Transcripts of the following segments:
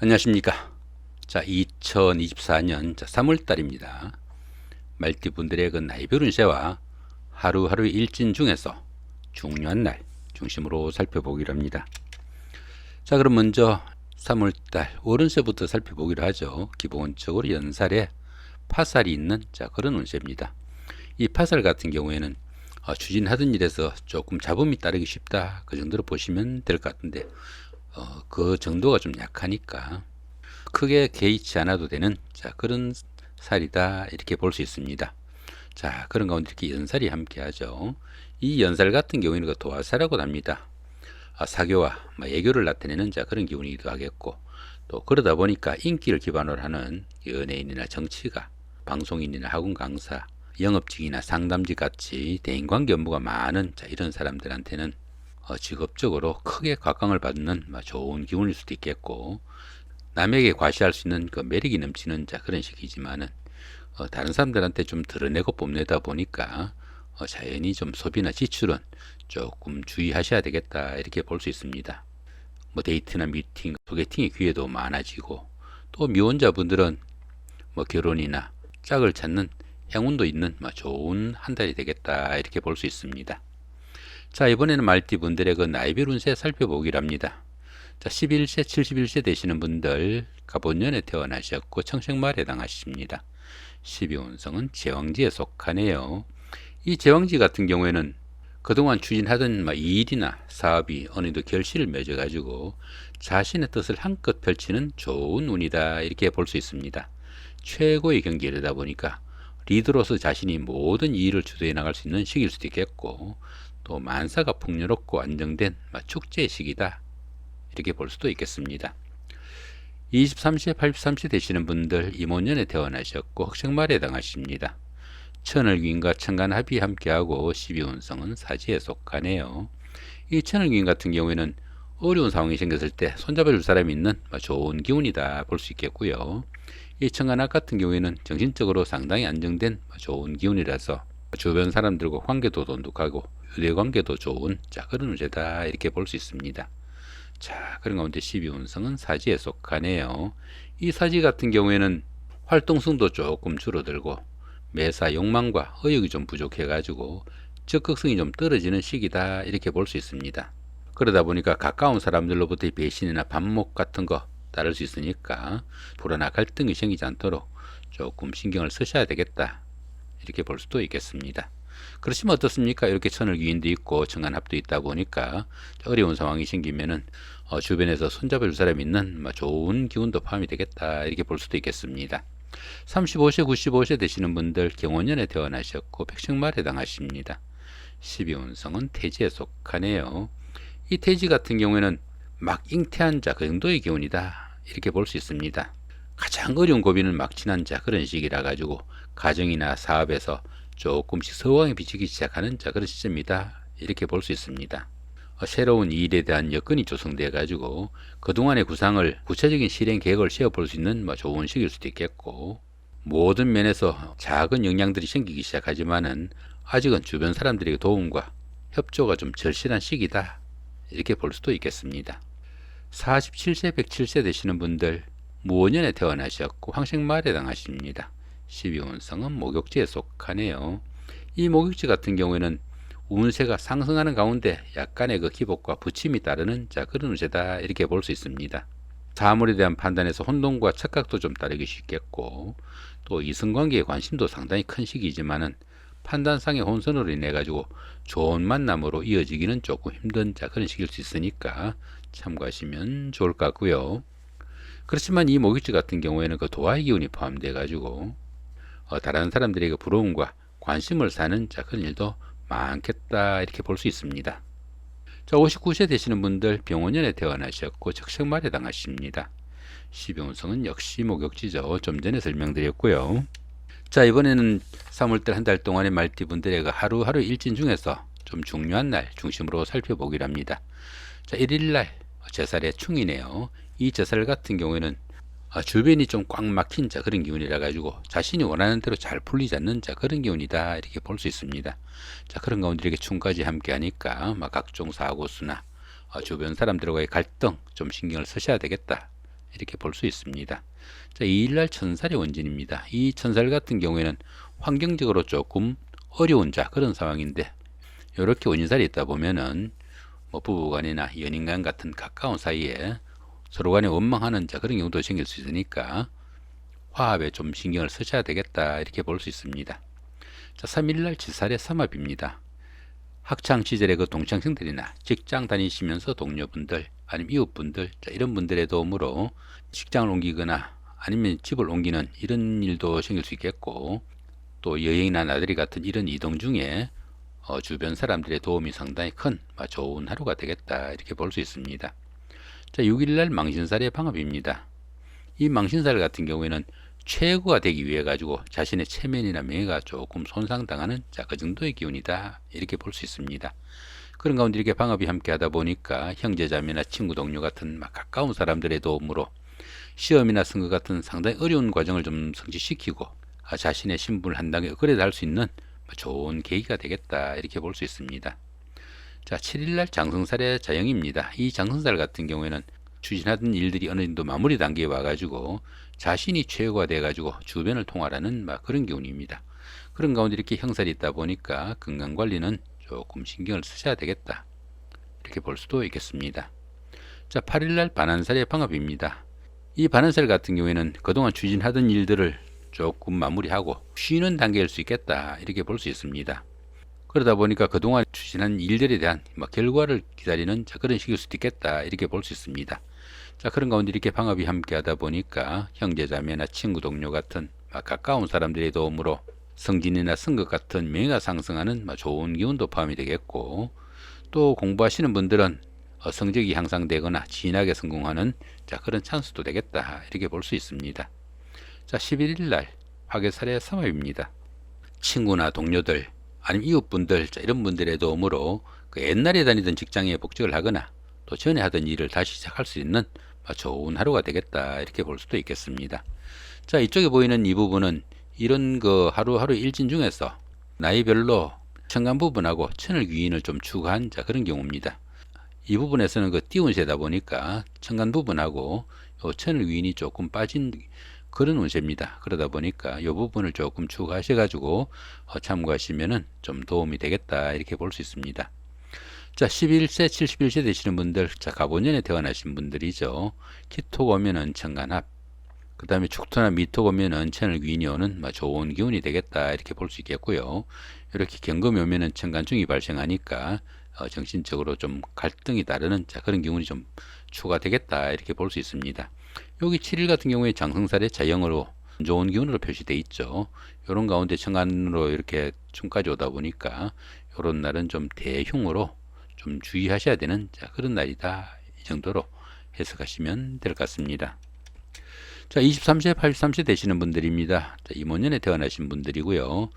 안녕하십니까. 자, 2024년 3월달입니다. 말띠분들의 그 나이별 운세와 하루하루 일진 중에서 중요한 날 중심으로 살펴보기로 합니다. 자, 그럼 먼저 3월달 월운세부터 살펴보기로 하죠. 기본적으로 연살에 파살이 있는 그런 운세입니다. 이 파살 같은 경우에는 추진하던 일에서 조금 잡음이 따르기 쉽다, 그 정도로 보시면 될 것 같은데 그 정도가 좀 약하니까 크게 개의치 않아도 되는 그런 살이다, 이렇게 볼 수 있습니다. 자, 그런 가운데 이렇게 연살이 함께하죠. 이 연살 같은 경우에는 그 도화살이라고 합니다. 사교와 애교를 나타내는 그런 기운이기도 하겠고, 또 그러다 보니까 인기를 기반으로 하는 연예인이나 정치가, 방송인이나 학원 강사, 영업직이나 상담직 같이 대인관계 업무가 많은 이런 사람들한테는 직업적으로 크게 각광을 받는 좋은 기운일 수도 있겠고, 남에게 과시할 수 있는 그 매력이 넘치는 그런 시기지만은 다른 사람들한테 좀 드러내고 뽐내다 보니까 자연히 좀 소비나 지출은 조금 주의하셔야 되겠다, 이렇게 볼 수 있습니다. 뭐 데이트나 미팅, 소개팅의 기회도 많아지고, 또 미혼자분들은 뭐 결혼이나 짝을 찾는 행운도 있는 좋은 한 달이 되겠다, 이렇게 볼 수 있습니다. 자, 이번에는 말띠분들의 그 나이별 운세 살펴보기로 합니다. 자, 11세, 71세 되시는 분들 갑오년에 태어나셨고 청생말에 해당하십니다. 12운성은 제왕지에 속하네요. 이 제왕지 같은 경우에는 그동안 추진하던 일이나 사업이 어느 정도 결실을 맺어가지고 자신의 뜻을 한껏 펼치는 좋은 운이다, 이렇게 볼 수 있습니다. 최고의 경기이다 보니까 리더로서 자신이 모든 일을 주도해 나갈 수 있는 시기일 수도 있겠고, 또 만사가 풍요롭고 안정된 축제의 시기다, 이렇게 볼 수도 있겠습니다. 23세, 83세 되시는 분들 임원년에 태어나셨고 흑생말에 해당하십니다. 천을귀인과 천간합이 함께하고 12운성은 사지에 속하네요. 이 천을귀인 같은 경우에는 어려운 상황이 생겼을 때 손잡아줄 사람이 있는 좋은 기운이다, 볼 수 있겠고요. 이 천간합 같은 경우에는 정신적으로 상당히 안정된 좋은 기운이라서 주변 사람들과 관계도 돈독하고 유대관계도 좋은 그런 운세다, 이렇게 볼 수 있습니다. 자, 그런 가운데 12운성은 사지에 속하네요. 이 사지 같은 경우에는 활동성도 조금 줄어들고 매사 욕망과 의욕이 좀 부족해가지고 적극성이 좀 떨어지는 시기다, 이렇게 볼 수 있습니다. 그러다 보니까 가까운 사람들로부터의 배신이나 반목 같은 거 따를 수 있으니까 불화나 갈등이 생기지 않도록 조금 신경을 쓰셔야 되겠다, 이렇게 볼 수도 있겠습니다. 그렇지만 어떻습니까? 이렇게 천을귀인도 있고 천간합도 있다 보니까 어려운 상황이 생기면은 주변에서 손잡아줄 사람이 있는 좋은 기운도 포함이 되겠다, 이렇게 볼 수도 있겠습니다. 35세, 95세 되시는 분들 경원년에 태어나셨고 백생말에 해당하십니다. 12운성은 태지에 속하네요. 이 태지 같은 경우에는 막 잉태한 그 정도의 기운이다, 이렇게 볼 수 있습니다. 가장 어려운 고비는 막 지난 그런 시기라 가지고 가정이나 사업에서 조금씩 서황이 비치기 시작하는 그런 시점이다, 이렇게 볼 수 있습니다. 새로운 일에 대한 여건이 조성돼 가지고 그동안의 구상을 구체적인 실행 계획을 세워볼 수 있는 좋은 시기일 수도 있겠고, 모든 면에서 작은 영향들이 생기기 시작하지만은 아직은 주변 사람들의 도움과 협조가 좀 절실한 시기다, 이렇게 볼 수도 있겠습니다. 47세, 107세 되시는 분들 무원년에 태어나셨고 황생말에 해당하십니다. 12운성은 목욕지에 속하네요. 이 목욕지 같은 경우에는 운세가 상승하는 가운데 약간의 그 기복과 부침이 따르는 그런 운세다, 이렇게 볼 수 있습니다. 사물에 대한 판단에서 혼동과 착각도 좀 따르기 쉽겠고, 또 이성관계에 관심도 상당히 큰 시기지만은 판단상의 혼선으로 인해 가지고 좋은 만남으로 이어지기는 조금 힘든 그런 시기일 수 있으니까 참고하시면 좋을 것 같고요. 그렇지만 이 목욕지 같은 경우에는 그 도화의 기운이 포함되어 가지고 다른 사람들에게 부러움과 관심을 사는 그런 일도 많겠다, 이렇게 볼 수 있습니다. 자, 59세 되시는 분들 병원년에 태어나셨고 적생말에 해당하십니다. 12운성은 역시 목욕지죠. 좀 전에 설명드렸고요. 자, 이번에는 3월달 한 달 동안의 말띠분들의 그 하루하루 일진 중에서 좀 중요한 날 중심으로 살펴보기로 합니다. 자, 1일날 제살의 충이네요. 이 제살 같은 경우에는 주변이 좀 꽉 막힌 그런 기운이라 가지고 자신이 원하는 대로 잘 풀리지 않는 그런 기운이다, 이렇게 볼 수 있습니다. 자, 그런 가운데 이렇게 충까지 함께 하니까 각종 사고수나 주변 사람들과의 갈등 좀 신경을 쓰셔야 되겠다, 이렇게 볼 수 있습니다. 자, 2일날 천살의 원진입니다. 이 천살 같은 경우에는 환경적으로 조금 어려운 그런 상황인데, 이렇게 원진살이 있다 보면은 뭐 부부간이나 연인간 같은 가까운 사이에 서로 간에 원망하는 그런 경우도 생길 수 있으니까 화합에 좀 신경을 쓰셔야 되겠다 이렇게 볼 수 있습니다. 자, 3일날 지살의 삼합입니다. 학창 시절의 그 동창생들이나 직장 다니시면서 동료분들 아니면 이웃분들 이런 분들의 도움으로 직장을 옮기거나 아니면 집을 옮기는 이런 일도 생길 수 있겠고, 또 여행이나 나들이 같은 이런 이동 중에 주변 사람들의 도움이 상당히 큰 좋은 하루가 되겠다 이렇게 볼 수 있습니다. 자, 6일날 망신살의 방합입니다. 이 망신살 같은 경우에는 최고가 되기 위해 가지고 자신의 체면이나 명예가 조금 손상당하는 그 정도의 기운이다 이렇게 볼 수 있습니다. 그런 가운데 이렇게 방합이 함께 하다 보니까 형제자매나 친구 동료 같은 가까운 사람들의 도움으로 시험이나 선거 같은 상당히 어려운 과정을 좀 성취시키고 자신의 신분을 한 단계 업그레이드 할 수 있는 좋은 계기가 되겠다 이렇게 볼 수 있습니다. 자, 7일날 장성살의 자영입니다. 이 장성살 같은 경우에는 추진하던 일들이 어느 정도 마무리 단계에 와가지고 자신이 최고가 돼가지고 주변을 통할하는 그런 기운입니다. 그런 가운데 이렇게 형살이 있다 보니까 건강관리는 조금 신경을 쓰셔야 되겠다 이렇게 볼 수도 있겠습니다. 자, 8일날 반한살의 방합입니다. 이 반한살 같은 경우에는 그동안 추진하던 일들을 조금 마무리하고 쉬는 단계일 수 있겠다 이렇게 볼 수 있습니다. 그러다 보니까 그동안 추진한 일들에 대한 결과를 기다리는 그런 시기일 수도 있겠다 이렇게 볼 수 있습니다. 자, 그런 가운데 이렇게 방합이 함께 하다 보니까 형제자매나 친구 동료 같은 가까운 사람들의 도움으로 성진이나 선거 같은 명예가 상승하는 좋은 기운도 포함이 되겠고, 또 공부하시는 분들은 성적이 향상되거나 진학에 성공하는 그런 찬스도 되겠다 이렇게 볼 수 있습니다. 자, 11일날 화개살의 삼합입니다. 친구나 동료들 아니면 이웃분들 이런 분들의 도움으로 그 옛날에 다니던 직장에 복직을 하거나 또 전에 하던 일을 다시 시작할 수 있는 좋은 하루가 되겠다 이렇게 볼 수도 있겠습니다. 자, 이쪽에 보이는 이 부분은 이런 그 하루하루 일진 중에서 나이별로 천간 부분하고 천을 귀인을 좀 추구한 그런 경우입니다. 이 부분에서는 그 띄운 세다 보니까 천간 부분하고 요 천을 귀인이 조금 빠진 그런 운세입니다. 그러다 보니까 이 부분을 조금 추가하셔가지고 참고하시면은 좀 도움이 되겠다 이렇게 볼 수 있습니다. 자, 11세, 71세 되시는 분들, 자, 갑오년에 태어나신 분들이죠. 기토 오면은 천간합, 그 다음에 축토나 미토 오면은 천을 귀인이 오는 좋은 기운이 되겠다 이렇게 볼 수 있겠고요. 이렇게 경금이 오면은 천간중이 발생하니까 정신적으로 좀 갈등이 따르는 그런 기운이 좀 추가되겠다 이렇게 볼 수 있습니다. 여기 7일 같은 경우에 장성살의 자영으로 좋은 기운으로 표시되어 있죠. 이런 가운데 천간으로 이렇게 춤까지 오다 보니까 이런 날은 좀 대흉으로 좀 주의하셔야 되는 그런 날이다 이 정도로 해석하시면 될 것 같습니다. 자, 23세, 83세 되시는 분들입니다. 자, 이모년에 태어나신 분들이고요.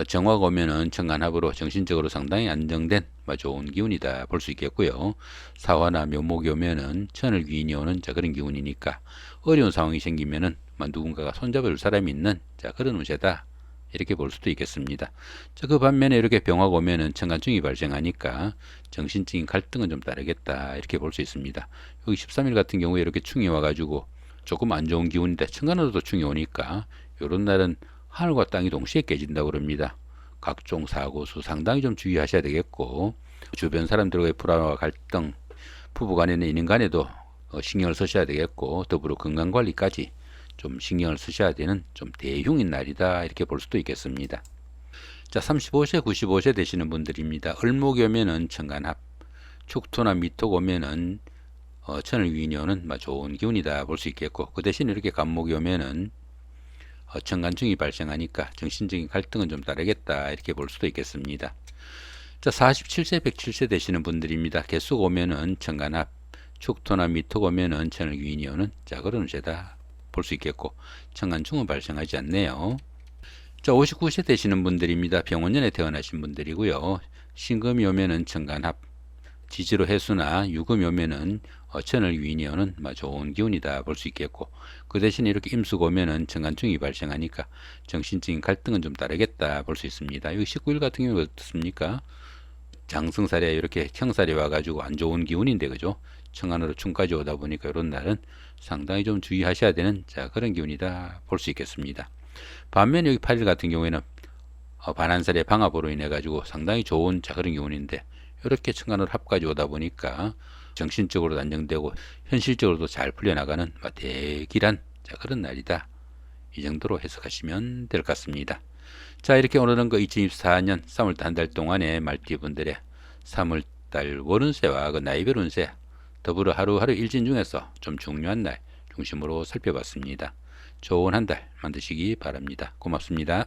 정화가 오면은 천간합으로 정신적으로 상당히 안정된 좋은 기운이다 볼 수 있겠고요. 사화나 묘목이 오면은 천을 귀인이 오는 그런 기운이니까 어려운 상황이 생기면은 누군가가 손잡아줄 사람이 있는 그런 운세다 이렇게 볼 수도 있겠습니다. 자, 그 반면에 이렇게 병화가 오면은 천간증이 발생하니까 정신적인 갈등은 좀 따르겠다 이렇게 볼 수 있습니다. 여기 13일 같은 경우에 이렇게 충이 와가지고 조금 안 좋은 기운인데 천간으로도 충이 오니까 요런 날은 하늘과 땅이 동시에 깨진다고 그럽니다. 각종 사고수 상당히 좀 주의하셔야 되겠고, 주변 사람들과의 불화와 갈등, 부부간에나 인연간에도 신경을 쓰셔야 되겠고, 더불어 건강관리까지 좀 신경을 쓰셔야 되는 좀 대흉인 날이다 이렇게 볼 수도 있겠습니다. 자, 35세, 95세 되시는 분들입니다. 을목이 오면은 천간합, 축토나 미토가 오면은 천을 위인이 오는 좋은 기운이다 볼 수 있겠고, 그 대신 이렇게 간목이 오면은 천간증이 발생하니까 정신적인 갈등은 좀 따르겠다 이렇게 볼 수도 있겠습니다. 자, 47세, 107세 되시는 분들입니다. 개수가 오면은 천간합, 축토나 미토가 오면은 천을 귀인이 오는 그런 운세다 볼 수 있겠고, 천간증은 발생하지 않네요. 자, 59세 되시는 분들입니다. 병원년에 태어나신 분들이고요. 신금이 오면은 천간합, 지지로 해수나 유금이 오면은 천을 위인이 오는 좋은 기운이다 볼 수 있겠고, 그 대신 이렇게 임수가 오면은 천간증이 발생하니까 정신적인 갈등은 좀 따르겠다 볼 수 있습니다. 여기 19일 같은 경우는 어떻습니까? 장승살에 이렇게 형살이 와가지고 안 좋은 기운인데 그죠? 청안으로 충까지 오다 보니까 이런 날은 상당히 좀 주의하셔야 되는 그런 기운이다 볼 수 있겠습니다. 반면 여기 8일 같은 경우에는 반한살의 방합으로 인해 가지고 상당히 좋은 그런 기운인데 이렇게 청간으로 합까지 오다 보니까 정신적으로도 안정되고 현실적으로도 잘 풀려나가는 대기란 그런 날이다. 이 정도로 해석하시면 될 것 같습니다. 자, 이렇게 오늘은 2024년 3월달 한 달 동안의 말띠분들의 3월달 월운세와 나이별 운세 더불어 하루하루 일진 중에서 좀 중요한 날 중심으로 살펴봤습니다. 좋은 한 달 만드시기 바랍니다. 고맙습니다.